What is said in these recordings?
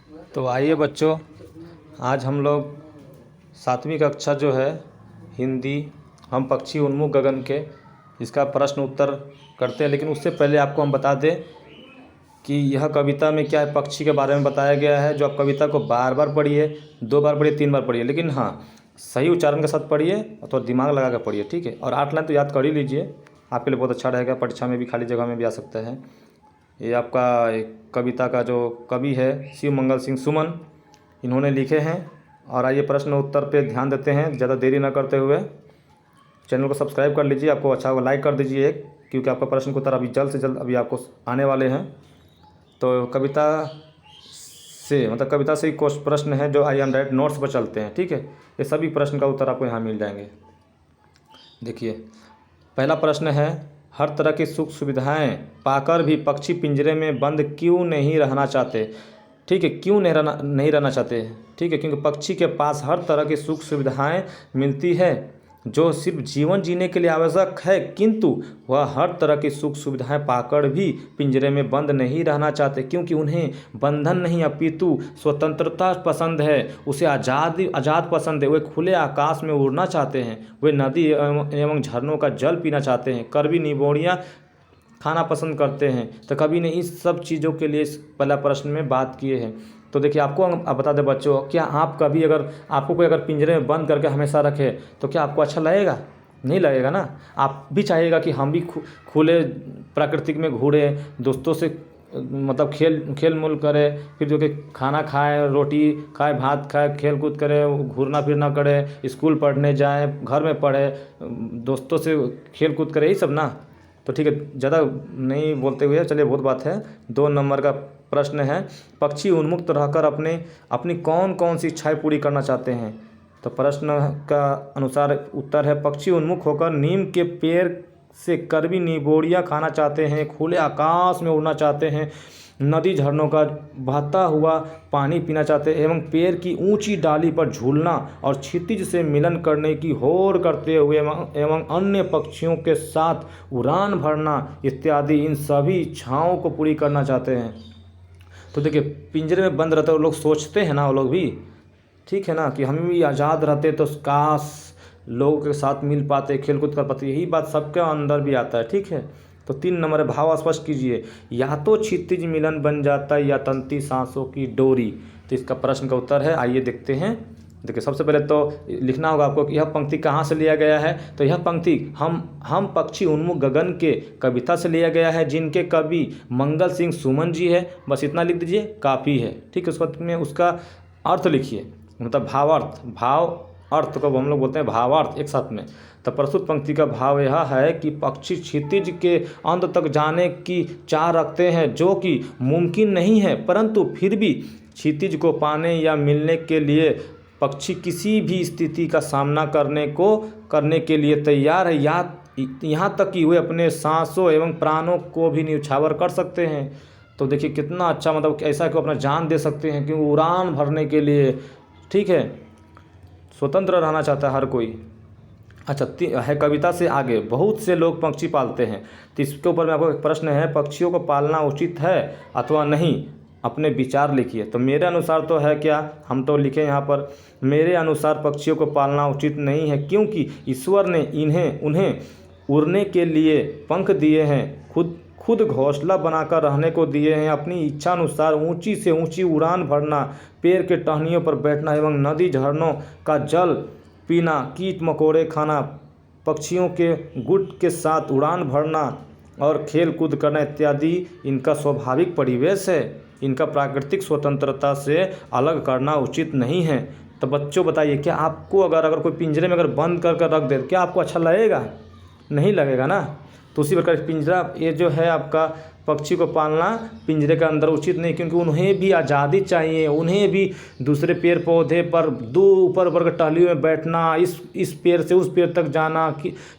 तो आइए बच्चों, आज हम लोग 7वीं कक्षा जो है हिंदी हम पक्षी उन्मुख गगन के इसका प्रश्न उत्तर करते हैं। लेकिन उससे पहले आपको हम बता दें कि यह कविता में क्या है, पक्षी के बारे में बताया गया है। जो आप कविता को बार बार पढ़िए, 2 बार पढ़िए, 3 बार पढ़िए, लेकिन हाँ सही उच्चारण के साथ पढ़िए और थोड़ा दिमाग लगा कर पढ़िए, ठीक है। और 8 लाइन तो याद कर ही लीजिए, आपके लिए बहुत अच्छा रहेगा, परीक्षा में भी खाली जगह में भी आ सकता है। ये आपका एक कविता का जो कवि है शिव मंगल सिंह सुमन, इन्होंने लिखे हैं। और आइए प्रश्न उत्तर पे ध्यान देते हैं, ज़्यादा देरी न करते हुए। चैनल को सब्सक्राइब कर लीजिए, आपको अच्छा होगा, लाइक कर दीजिए एक, क्योंकि आपका प्रश्न उत्तर अभी जल्द से जल्द अभी आपको आने वाले हैं। तो कविता से ही कुछ प्रश्न है जो आइए हम डायरेक्ट नोट्स पर चलते हैं, ठीक है। ये सभी प्रश्न का उत्तर आपको यहाँ मिल जाएंगे। देखिए, पहला प्रश्न है, हर तरह की सुख सुविधाएं पाकर भी पक्षी पिंजरे में बंद क्यों नहीं रहना चाहते, ठीक है। क्यों नहीं रहना चाहते, ठीक है। क्योंकि पक्षी के पास हर तरह की सुख सुविधाएं मिलती है जो सिर्फ जीवन जीने के लिए आवश्यक है, किंतु वह हर तरह की सुख सुविधाएं पाकर भी पिंजरे में बंद नहीं रहना चाहते, क्योंकि उन्हें बंधन नहीं अपितु स्वतंत्रता पसंद है। उसे आज़ाद पसंद है। वे खुले आकाश में उड़ना चाहते हैं। वे नदी एवं झरनों का जल पीना चाहते हैं। कड़वी निबोड़ियाँ खाना पसंद करते हैं। तो कवि ने इस सब चीज़ों के लिए इस पहला प्रश्न में बात किए हैं। तो देखिए, आपको आप बता दें बच्चों, क्या आप कभी अगर आपको कोई अगर पिंजरे में बंद करके हमेशा रखे तो क्या आपको अच्छा लगेगा? नहीं लगेगा ना। आप भी चाहिएगा कि हम भी खुले प्राकृतिक में घूरें, दोस्तों से मतलब खेल मूल करें, फिर जो कि खाना खाएं, रोटी खाएं, भात खाएं, खेल कूद करें, घूरना फिरना करें, स्कूल पढ़ने जाएं, घर में पढ़ें, दोस्तों से खेल कूद करें, यही सब ना। तो ठीक है, ज़्यादा नहीं बोलते हुए चलिए, बहुत बात है। 2 नंबर का प्रश्न है, पक्षी उन्मुक्त रहकर अपनी कौन कौन सी इच्छाएं पूरी करना चाहते हैं। तो प्रश्न का अनुसार उत्तर है, पक्षी उन्मुख होकर नीम के पेड़ से कड़वी निबोड़ियाँ खाना चाहते हैं, खुले आकाश में उड़ना चाहते हैं, नदी झरनों का बहता हुआ पानी पीना चाहते हैं, एवं पेड़ की ऊंची डाली पर झूलना और क्षितिज से मिलन करने की होड़ करते हुए एवं अन्य पक्षियों के साथ उड़ान भरना इत्यादि इन सभी इच्छाओं को पूरी करना चाहते हैं। तो देखिए, पिंजरे में बंद रहते वो लोग सोचते हैं ना, वो लोग भी, ठीक है ना, कि हम भी आज़ाद रहते तो काश लोगों के साथ मिल पाते, खेल कूद कर पाते। यही बात सबके अंदर भी आता है, ठीक है। तो 3 नंबर है, भाव स्पष्ट कीजिए, या तो क्षितिज मिलन बन जाता है या तंती सांसों की डोरी। तो इसका प्रश्न का उत्तर है, आइए देखते हैं। देखिए, सबसे पहले तो लिखना होगा आपको कि यह पंक्ति कहाँ से लिया गया है। तो यह पंक्ति हम पक्षी उन्मुख गगन के कविता से लिया गया है, जिनके कवि मंगल सिंह सुमन जी है। बस इतना लिख दीजिए, काफ़ी है, ठीक है। उस वक्त में उसका अर्थ लिखिए, मतलब भावार्थ, भाव अर्थ को हम लोग बोलते हैं भावार्थ एक साथ में। तो प्रस्तुत पंक्ति का भाव यह है कि पक्षी क्षितिज के अंत तक जाने की चाह रखते हैं, जो कि मुमकिन नहीं है, परंतु फिर भी क्षितिज को पाने या मिलने के लिए पक्षी किसी भी स्थिति का सामना करने के लिए तैयार है। यहाँ तक कि वे अपने सांसों एवं प्राणों को भी न्यौछावर कर सकते हैं। तो देखिए कितना अच्छा, मतलब ऐसा कि अपना जान दे सकते हैं, क्योंकि उड़ान भरने के लिए, ठीक है, स्वतंत्र रहना चाहता है हर कोई। अच्छा है, कविता से आगे, बहुत से लोग पक्षी पालते हैं। तो इसके ऊपर में आपको एक प्रश्न है, पक्षियों को पालना उचित है अथवा नहीं, अपने विचार लिखिए। तो मेरे अनुसार तो है क्या, हम तो लिखें यहाँ पर, मेरे अनुसार पक्षियों को पालना उचित नहीं है, क्योंकि ईश्वर ने उन्हें उड़ने के लिए पंख दिए हैं, खुद घोंसला बनाकर रहने को दिए हैं। अपनी इच्छा अनुसार ऊंची से ऊंची उड़ान भरना, पेड़ के टहनियों पर बैठना एवं नदी झरनों का जल पीना, कीट मकोड़े खाना, पक्षियों के गुट के साथ उड़ान भरना और खेल कूद करना इत्यादि इनका स्वाभाविक परिवेश है। इनका प्राकृतिक स्वतंत्रता से अलग करना उचित नहीं है। तो बच्चों बताइए, क्या आपको अगर कोई पिंजरे में अगर बंद कर रख दे, क्या आपको अच्छा लगेगा? नहीं लगेगा ना। तो उसी प्रकार पिंजरा, ये जो है आपका पक्षी को पालना पिंजरे के अंदर उचित नहीं, क्योंकि उन्हें भी आज़ादी चाहिए। उन्हें भी दूसरे पेड़ पौधे पर ऊपर ऊपर टहलियों में बैठना, इस पेड़ से उस पेड़ तक जाना,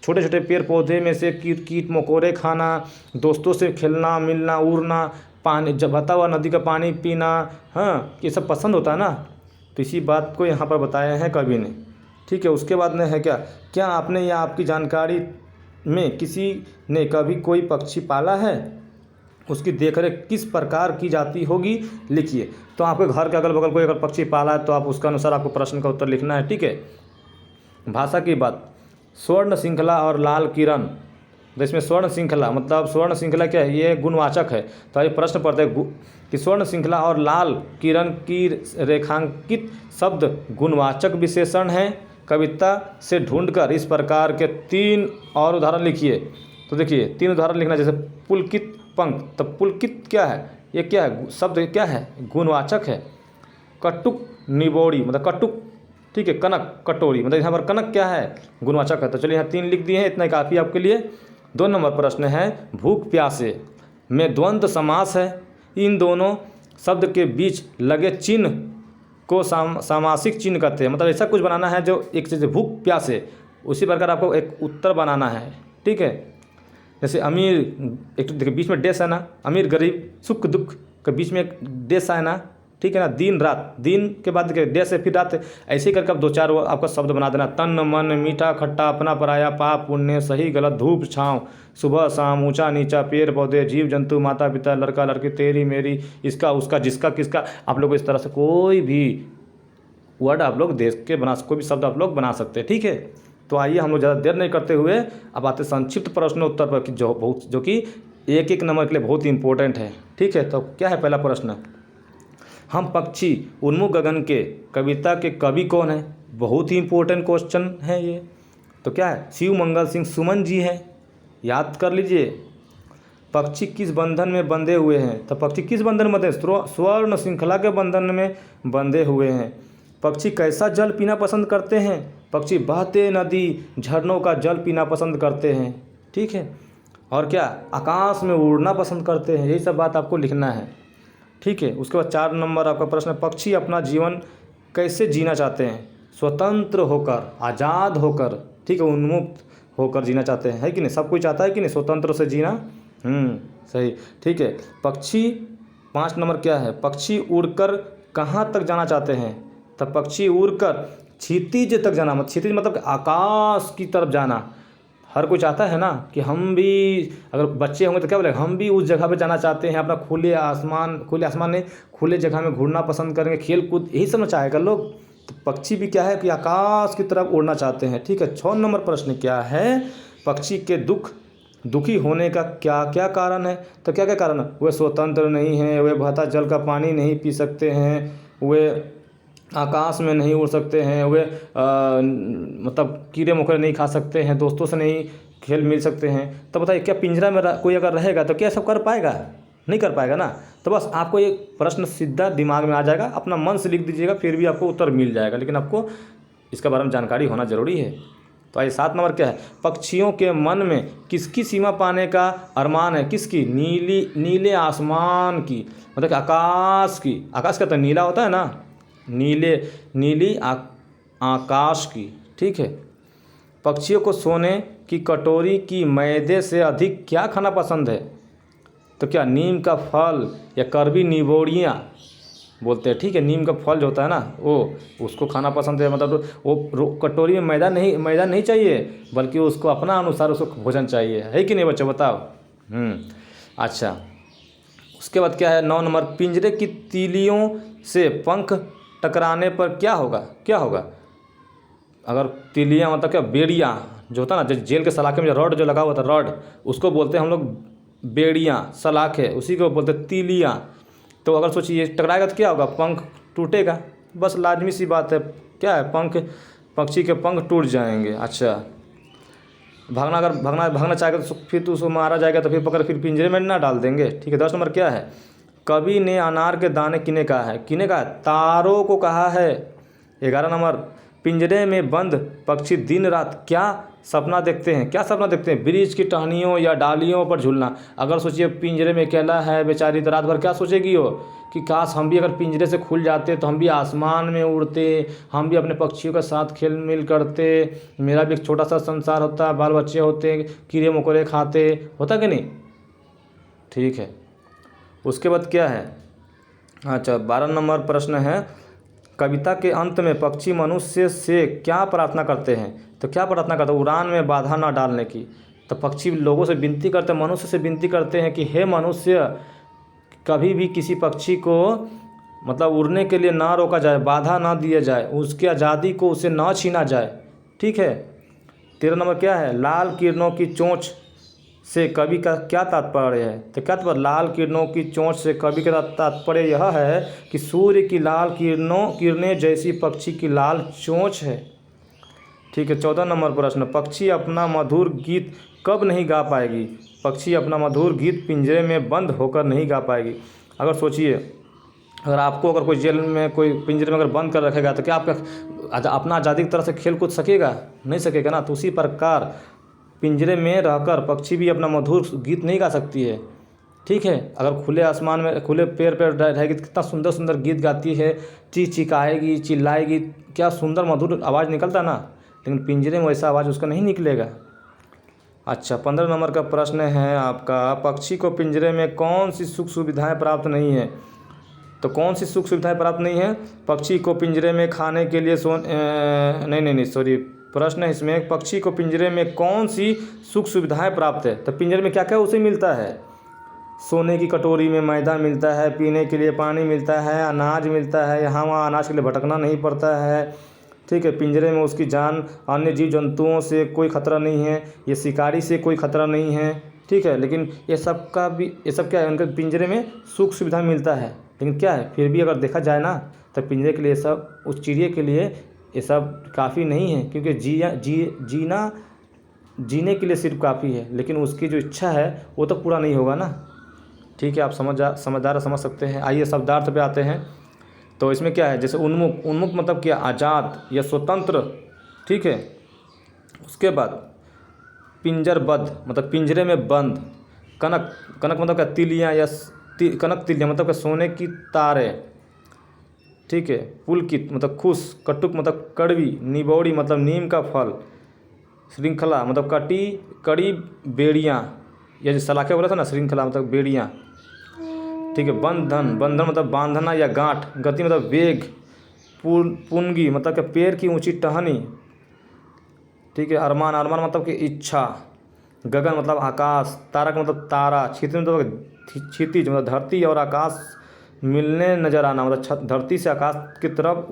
छोटे छोटे पेड़ पौधे में से कीट मकोड़े खाना, दोस्तों से खेलना मिलना, उड़ना, पानी जब बहता हुआ नदी का पानी पीना, हाँ, ये सब पसंद होता है ना। तो इसी बात को यहाँ पर बताया है कवि ने, ठीक है। उसके बाद में है, क्या आपने या आपकी जानकारी में किसी ने कभी कोई पक्षी पाला है? उसकी देखरेख किस प्रकार की जाती होगी, लिखिए। तो आपके घर के अगल बगल कोई अगर पक्षी पाला है तो आप उसका अनुसार आपको प्रश्न का उत्तर लिखना है, ठीक है। भाषा की बात, स्वर्ण श्रृंखला और लाल किरण, तो इसमें स्वर्ण श्रृंखला मतलब स्वर्ण श्रृंखला क्या है, ये गुणवाचक है। तो ये प्रश्न पढ़ते हैं कि स्वर्ण श्रृंखला और लाल किरण की रेखांकित शब्द गुणवाचक विशेषण हैं। कविता से ढूंढकर इस प्रकार के 3 और उदाहरण लिखिए। तो देखिए 3 उदाहरण लिखना, जैसे पुलकित पंख, तो पुलकित क्या है, ये क्या है, शब्द क्या है, गुणवाचक है। कटुक निबोड़ी मतलब कटुक, ठीक है। कनक कटोरी मतलब यहाँ पर कनक क्या है, गुणवाचक है। तो चलिए यहाँ 3 लिख दिए हैं, इतना ही काफ़ी आपके लिए। 2 नंबर प्रश्न है, भूख प्यासे में द्वंद्व समास है, इन दोनों शब्द के बीच लगे चिन्ह को सामासिक चिन्ह कहते हैं। मतलब ऐसा कुछ बनाना है जो एक चीज़ भूख प्यासे, उसी प्रकार आपको एक उत्तर बनाना है, ठीक है। जैसे अमीर, एक तो देखिए बीच में डेस है ना, अमीर गरीब सुख दुख के बीच में एक डेस है ना, ठीक है ना। दिन रात, दिन के बाद देखिए डेस है, फिर रात, ऐसे ही करके आप 2-4 आपका शब्द बना देना। तन मन मीठा खट्टा अपना पराया, पाप पुण्य सही गलत धूप छाँव, सुबह शाम ऊंचा नीचा पेड़ पौधे जीव जंतु माता पिता लड़का लड़की तेरी मेरी इसका उसका जिसका किसका। आप लोग इस तरह से कोई भी वर्ड आप लोग देख के बना, कोई भी शब्द आप लोग बना सकते हैं, ठीक है। तो आइए हम लोग ज़्यादा देर नहीं करते हुए अब आते संक्षिप्त प्रश्नोत्तर पर, जो कि एक नंबर के लिए बहुत ही इंपॉर्टेंट है, ठीक है। तो क्या है पहला प्रश्न, हम पक्षी उन्मुख गगन के कविता के कवि कौन है। बहुत ही इंपॉर्टेंट क्वेश्चन है ये। तो क्या है, शिव मंगल सिंह सुमन जी हैं, याद कर लीजिए। पक्षी किस बंधन में बंधे हुए हैं, तो पक्षी किस बंधन में बंधे, स्वर्ण श्रृंखला के बंधन में बंधे हुए हैं। पक्षी कैसा जल पीना पसंद करते हैं, पक्षी बहते नदी झरनों का जल पीना पसंद करते हैं, ठीक है। और क्या, आकाश में उड़ना पसंद करते हैं, यही सब बात आपको लिखना है, ठीक है। उसके बाद 4 नंबर आपका प्रश्न, पक्षी अपना जीवन कैसे जीना चाहते हैं, स्वतंत्र होकर आज़ाद होकर, ठीक है, उन्मुक्त होकर जीना चाहते हैं, है कि नहीं। सब कोई चाहता है कि नहीं स्वतंत्र से जीना, सही, ठीक है। पक्षी 5 नंबर क्या है, पक्षी उड़कर कहाँ तक जाना चाहते हैं, तब पक्षी उड़कर क्षितिज तक जाना, मतलब क्षितिज मतलब आकाश की तरफ जाना। हर कोई चाहता है ना कि हम भी, अगर बच्चे होंगे तो क्या बोलेंगे, हम भी उस जगह पे जाना चाहते हैं, अपना खुले आसमान नहीं, खुले जगह में घूमना पसंद करेंगे, खेल कूद यही सब चाहेगा लोग। तो पक्षी भी क्या है कि आकाश की तरफ उड़ना चाहते हैं, ठीक है। 6 नंबर प्रश्न क्या है, पक्षी के दुखी होने का क्या क्या कारण है, तो क्या क्या कारण है, वे स्वतंत्र नहीं हैं, वे बहता जल का पानी नहीं पी सकते हैं, वे आकाश में नहीं उड़ सकते हैं, वे मतलब कीड़े मकोड़े नहीं खा सकते हैं, दोस्तों से नहीं खेल मिल सकते हैं। तो बताइए क्या पिंजरा में कोई अगर रहेगा तो क्या सब कर पाएगा, नहीं कर पाएगा ना। तो बस आपको ये प्रश्न सीधा दिमाग में आ जाएगा, अपना मन से लिख दीजिएगा, फिर भी आपको उत्तर मिल जाएगा, लेकिन आपको इसके बारे में जानकारी होना ज़रूरी है। तो आइए 7 नंबर क्या है, पक्षियों के मन में किसकी सीमा पाने का अरमान है, किसकी, नीले आसमान की, मतलब आकाश की। आकाश का तो नीला होता है ना, नीली आकाश की, ठीक है। पक्षियों को सोने की कटोरी की मैदे से अधिक क्या खाना पसंद है, तो क्या नहीं का फल या करवी निबोड़ियाँ बोलते हैं, ठीक है। नीम का फल जो होता है ना वो, उसको खाना पसंद है, मतलब वो कटोरी में मैदा नहीं चाहिए, बल्कि उसको अपना अनुसार उसको भोजन चाहिए, है कि नहीं बच्चों, बताओ। अच्छा, उसके बाद क्या है 9 नंबर, पिंजरे की तीलियों से पंख टकराने पर क्या होगा। अगर तीलियाँ मतलब क्या, बेड़ियाँ जो होता है ना, जेल के सलाखे में जो रॉड जो लगा हुआ था, रॉड, उसको बोलते हैं हम लोग बेड़ियाँ, सलाखे उसी को बोलते हैं तीलियाँ। तो अगर सोचिए टकराएगा तो क्या होगा, पंख टूटेगा, बस लाजमी सी बात है। क्या है, पक्षी के पंख टूट जाएंगे। अच्छा, भागना चाहेगा तो फिर तो उसको मारा जाएगा, तो फिर पकड़ फिर पिंजरे में ना डाल देंगे, ठीक है। 10 नंबर क्या है, कवि ने अनार के दाने किने कहा है, तारों को कहा है। 11 नंबर, पिंजरे में बंद पक्षी दिन रात क्या सपना देखते हैं, वृक्ष की टहनियों या डालियों पर झूलना। अगर सोचिए पिंजरे में अकेला है बेचारी, तो रात भर क्या सोचेगी वो कि काश हम भी अगर पिंजरे से खुल जाते तो हम भी आसमान में उड़ते, हम भी अपने पक्षियों के साथ खेल मिल करते, मेरा भी एक छोटा सा संसार होता, बाल बच्चे होते, कीड़े मकोड़े खाते, होता कि नहीं, ठीक है। उसके बाद क्या है, अच्छा 12 नंबर प्रश्न है, कविता के अंत में पक्षी मनुष्य से क्या प्रार्थना करते हैं, तो क्या प्रार्थना करते हैं, उड़ान में बाधा न डालने की। तो पक्षी लोगों से विनती करते हैं, मनुष्य से विनती करते हैं कि हे मनुष्य, कभी भी किसी पक्षी को मतलब उड़ने के लिए ना रोका जाए, बाधा ना दिया जाए, उसकी आज़ादी को उसे ना छीना जाए। ठीक है। 13 नंबर क्या है, लाल किरणों की चोंच से कवि का क्या तात्पर्य है? तो क्या तात्पर्य, लाल किरणों की चोंच से कवि का तात्पर्य यह है कि सूर्य की लाल किरणें जैसी पक्षी की लाल चोंच है। ठीक है। 14 नंबर प्रश्न, पक्षी अपना मधुर गीत कब नहीं गा पाएगी? पक्षी अपना मधुर गीत पिंजरे में बंद होकर नहीं गा पाएगी। अगर सोचिए, अगर कोई जेल में, कोई पिंजरे में अगर बंद कर रखेगा तो क्या आपका अपना आज़ादी की तरह से खेल कूद सकेगा? नहीं सकेगा ना। तो उसी प्रकार पिंजरे में रहकर पक्षी भी अपना मधुर गीत नहीं गा सकती है। ठीक है। अगर खुले आसमान में, खुले पेड़ पर रहेगी तो कितना सुंदर सुंदर गीत गाती है, चिल्लाएगी, क्या सुंदर मधुर आवाज़ निकलता ना। लेकिन पिंजरे में वैसा आवाज़ उसका नहीं निकलेगा। अच्छा, 15 नंबर का प्रश्न है आपका, पक्षी को पिंजरे में कौन सी सुख सुविधाएं प्राप्त नहीं है? तो कौन सी सुख सुविधाएं प्राप्त नहीं है? पक्षी को पिंजरे में खाने के लिए प्रश्न है इसमें, पक्षी को पिंजरे में कौन सी सुख सुविधाएं प्राप्त है? तो पिंजरे में क्या क्या उसे मिलता है? सोने की कटोरी में मैदा मिलता है, पीने के लिए पानी मिलता है, अनाज मिलता है, यहाँ वहाँ अनाज के लिए भटकना नहीं पड़ता है। ठीक है। पिंजरे में उसकी जान अन्य जीव जंतुओं से कोई खतरा नहीं है, ये शिकारी से कोई खतरा नहीं है। ठीक है। लेकिन ये सब क्या है, उनके पिंजरे में सुख सुविधा मिलता है, लेकिन क्या है, फिर भी अगर देखा जाए ना तो पिंजरे के लिए सब, उस चिड़िया के लिए ये सब काफ़ी नहीं है, क्योंकि जीने के लिए सिर्फ काफ़ी है, लेकिन उसकी जो इच्छा है वो तो पूरा नहीं होगा ना। ठीक है। आप समझदार समझ सकते हैं। आइए शब्दार्थ पे आते हैं। तो इसमें क्या है, जैसे उन्मुख मतलब क्या, आज़ाद या स्वतंत्र। ठीक है। उसके बाद पिंजरबद्ध मतलब पिंजरे में बंद। कनक मतलब क्या, तिलियाँ या कनक तिलियाँ मतलब क्या, सोने की तारें। ठीक है। पुलकित मतलब खुश। कटुक मतलब कड़वी। निबौड़ी मतलब नीम का फल। श्रृंखला मतलब कड़ी बेड़ियाँ, या जो सलाखें बोला था ना, श्रृंखला मतलब बेड़ियाँ। ठीक है। बंधन मतलब बांधना या गांठ। गति मतलब वेग। पुनगी मतलब कि पेड़ की ऊंची टहनी। ठीक है। अरमान मतलब कि इच्छा। गगन मतलब आकाश। तारक मतलब तारा। क्षितिज मतलब क्षितिज मतलब धरती और आकाश मिलने नजर आना, मतलब धरती से आकाश की तरफ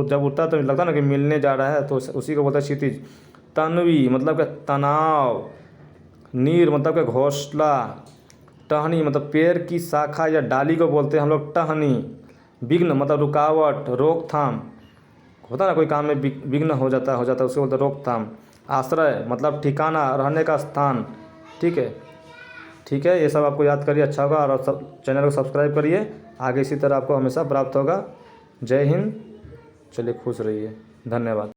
जब उड़ता है तो लगता है ना कि मिलने जा रहा है, तो उसी को बोलता है क्षितिज। तन्वी मतलब कि तनाव। नीर मतलब कि घोंसला। टहनी मतलब पेड़ की शाखा या डाली को बोलते हैं हम लोग टहनी। विघ्न मतलब रुकावट, रोकथाम। होता ना कोई काम में विघ्न हो जाता है उसको बोलते हैं रोकथाम। आश्रय मतलब ठिकाना, रहने का स्थान। ठीक है। ये सब आपको याद करिए, अच्छा होगा। और चैनल को सब्सक्राइब करिए, आगे इसी तरह आपको हमेशा प्राप्त होगा। जय हिंद। चलिए खुश रहिए। धन्यवाद।